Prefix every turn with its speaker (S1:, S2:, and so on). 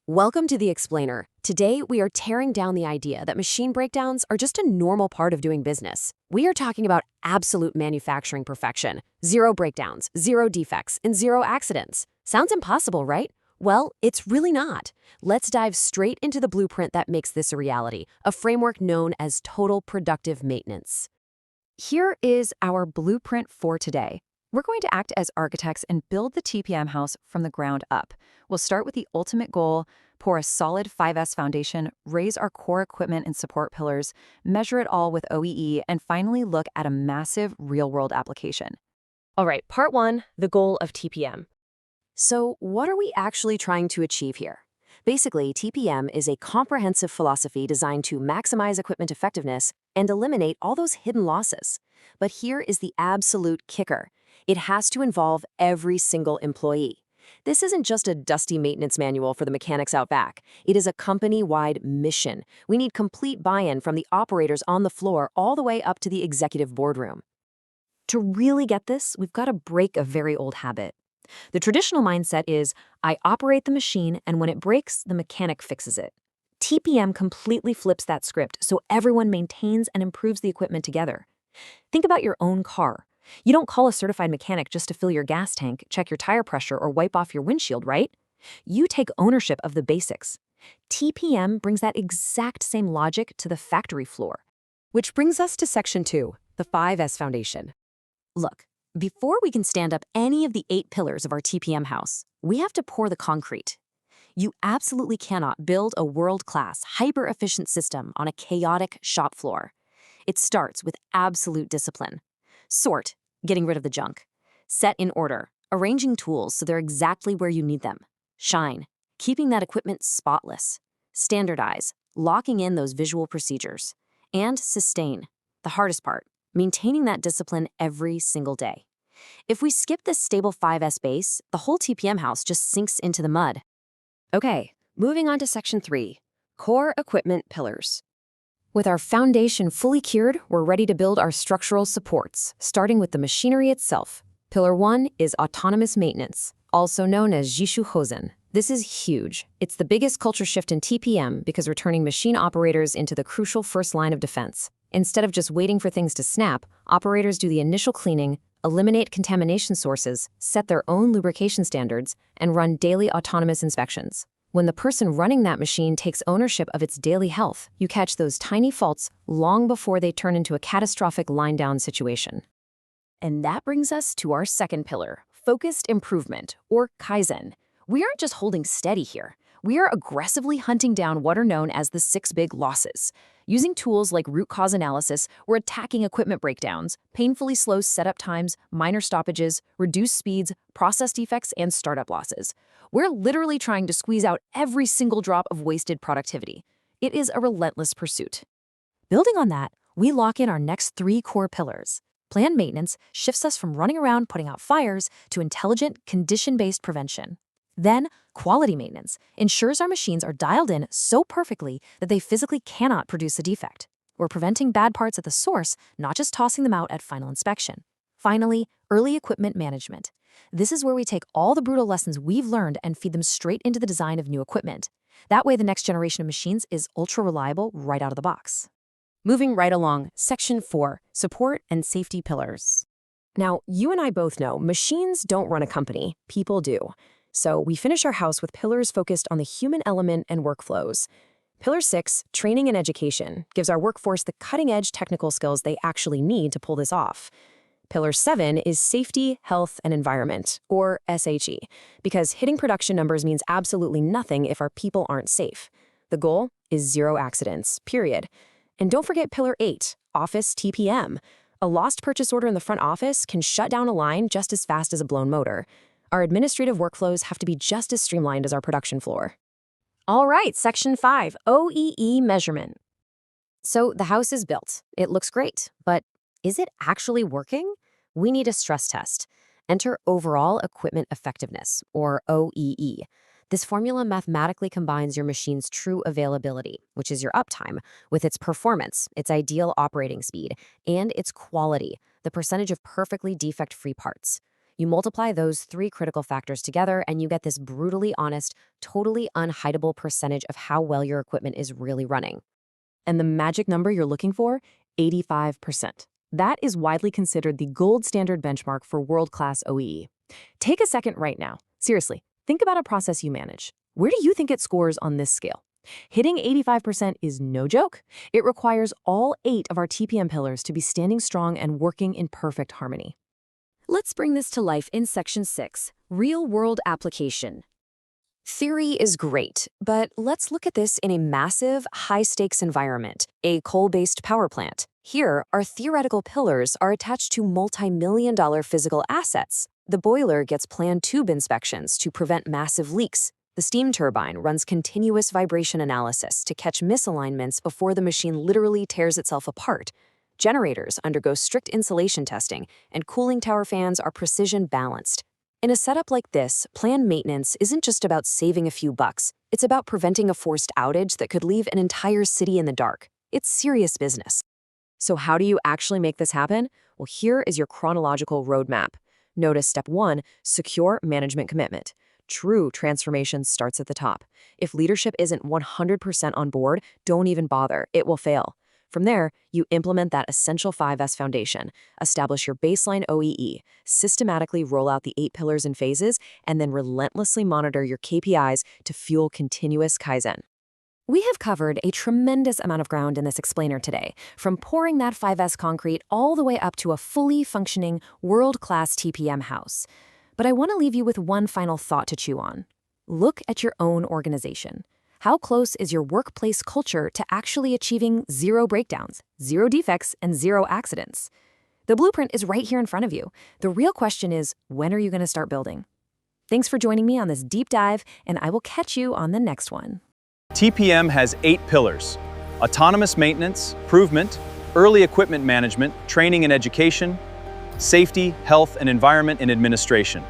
S1: Welcome to The Explainer. Today, we are tearing down the idea that machine breakdowns are just a normal part of doing business. We are talking about absolute manufacturing perfection. Zero breakdowns, zero defects, and zero accidents. Sounds impossible, right? Well, it's really not. Let's dive straight into the blueprint that makes this a reality, a framework known as total productive maintenance. Here is our blueprint for today. We're going to act as architects and build the TPM house from the ground up. We'll start with the ultimate goal, pour a solid 5S foundation, raise our core equipment and support pillars, measure it all with OEE, and finally look at a massive real-world application. All right, part one, the goal of TPM. So what are we actually trying to achieve here? Basically, TPM is a comprehensive philosophy designed to maximize equipment effectiveness and eliminate all those hidden losses. But here is the absolute kicker. It has to involve every single employee. This isn't just a dusty maintenance manual for the mechanics out back. It is a company-wide mission. We need complete buy-in from the operators on the floor all the way up to the executive boardroom. To really get this, we've got to break a very old habit. The traditional mindset is, I operate the machine, and when it breaks, the mechanic fixes it. TPM completely flips that script so everyone maintains and improves the equipment together. Think about your own car. You don't call a certified mechanic just to fill your gas tank, check your tire pressure, or wipe off your windshield, right? You take ownership of the basics. TPM brings that exact same logic to the factory floor. Which brings us to section 2, the 5S foundation. Look, before we can stand up any of the 8 pillars of our TPM house, we have to pour the concrete. You absolutely cannot build a world-class, hyper-efficient system on a chaotic shop floor. It starts with absolute discipline. Sort, getting rid of the junk. Set in order, arranging tools so they're exactly where you need them. Shine, keeping that equipment spotless. Standardize, locking in those visual procedures. And sustain, the hardest part, maintaining that discipline every single day. If we skip this stable 5S base, the whole TPM house just sinks into the mud. Okay, moving on to section 3, core equipment pillars. With our foundation fully cured, we're ready to build our structural supports, starting with the machinery itself. Pillar 1 is autonomous maintenance, also known as Jishu Hosen. This is huge. It's the biggest culture shift in TPM because we're turning machine operators into the crucial first line of defense. Instead of just waiting for things to snap, operators do the initial cleaning, eliminate contamination sources, set their own lubrication standards, and run daily autonomous inspections. When the person running that machine takes ownership of its daily health, you catch those tiny faults long before they turn into a catastrophic line-down situation. And that brings us to our second pillar, focused improvement, or Kaizen. We aren't just holding steady here. We are aggressively hunting down what are known as the 6 big losses. Using tools like root cause analysis, we're attacking equipment breakdowns, painfully slow setup times, minor stoppages, reduced speeds, process defects, and startup losses. We're literally trying to squeeze out every single drop of wasted productivity. It is a relentless pursuit. Building on that, we lock in our next 3 core pillars. Planned maintenance shifts us from running around putting out fires to intelligent, condition-based prevention. Then, quality maintenance ensures our machines are dialed in so perfectly that they physically cannot produce a defect. We're preventing bad parts at the source, not just tossing them out at final inspection. Finally, early equipment management. This is where we take all the brutal lessons we've learned and feed them straight into the design of new equipment. That way, the next generation of machines is ultra-reliable right out of the box. Moving right along, section 4, support and safety pillars. Now, you and I both know machines don't run a company, people do. So we finish our house with pillars focused on the human element and workflows. Pillar 6, training and education, gives our workforce the cutting-edge technical skills they actually need to pull this off. Pillar 7 is safety, health, and environment, or SHE, because hitting production numbers means absolutely nothing if our people aren't safe. The goal is 0 accidents, period. And don't forget Pillar 8, office TPM. A lost purchase order in the front office can shut down a line just as fast as a blown motor. Our administrative workflows have to be just as streamlined as our production floor. All right, section 5, OEE measurement. So the house is built. It looks great, but is it actually working? We need a stress test. Enter overall equipment effectiveness, or OEE. This formula mathematically combines your machine's true availability, which is your uptime, with its performance, its ideal operating speed, and its quality, the percentage of perfectly defect-free parts. You multiply those three critical factors together, and you get this brutally honest, totally unhideable percentage of how well your equipment is really running. And the magic number you're looking for? 85%. That is widely considered the gold standard benchmark for world-class OEE. Take a second right now. Seriously, think about a process you manage. Where do you think it scores on this scale? Hitting 85% is no joke. It requires all 8 of our TPM pillars to be standing strong and working in perfect harmony. Let's bring this to life in Section 6, Real-World Application. Theory is great, but let's look at this in a massive, high-stakes environment, a coal-based power plant. Here, our theoretical pillars are attached to multi-million-dollar physical assets. The boiler gets planned tube inspections to prevent massive leaks. The steam turbine runs continuous vibration analysis to catch misalignments before the machine literally tears itself apart. Generators undergo strict insulation testing, and cooling tower fans are precision balanced. In a setup like this, planned maintenance isn't just about saving a few bucks. It's about preventing a forced outage that could leave an entire city in the dark. It's serious business. So how do you actually make this happen? Well, here is your chronological roadmap. Notice step 1, secure management commitment. True transformation starts at the top. If leadership isn't 100% on board, don't even bother. It will fail. From there, you implement that essential 5S foundation, establish your baseline OEE, systematically roll out the 8 pillars and phases, and then relentlessly monitor your KPIs to fuel continuous Kaizen. We have covered a tremendous amount of ground in this explainer today, from pouring that 5S concrete all the way up to a fully functioning, world-class TPM house. But I want to leave you with one final thought to chew on. Look at your own organization. How close is your workplace culture to actually achieving 0 breakdowns, 0 defects, and 0 accidents? The blueprint is right here in front of you. The real question is, when are you going to start building? Thanks for joining me on this deep dive, and I will catch you on the next one.
S2: TPM has 8 pillars: autonomous maintenance, improvement, early equipment management, training and education, safety, health and environment, and administration.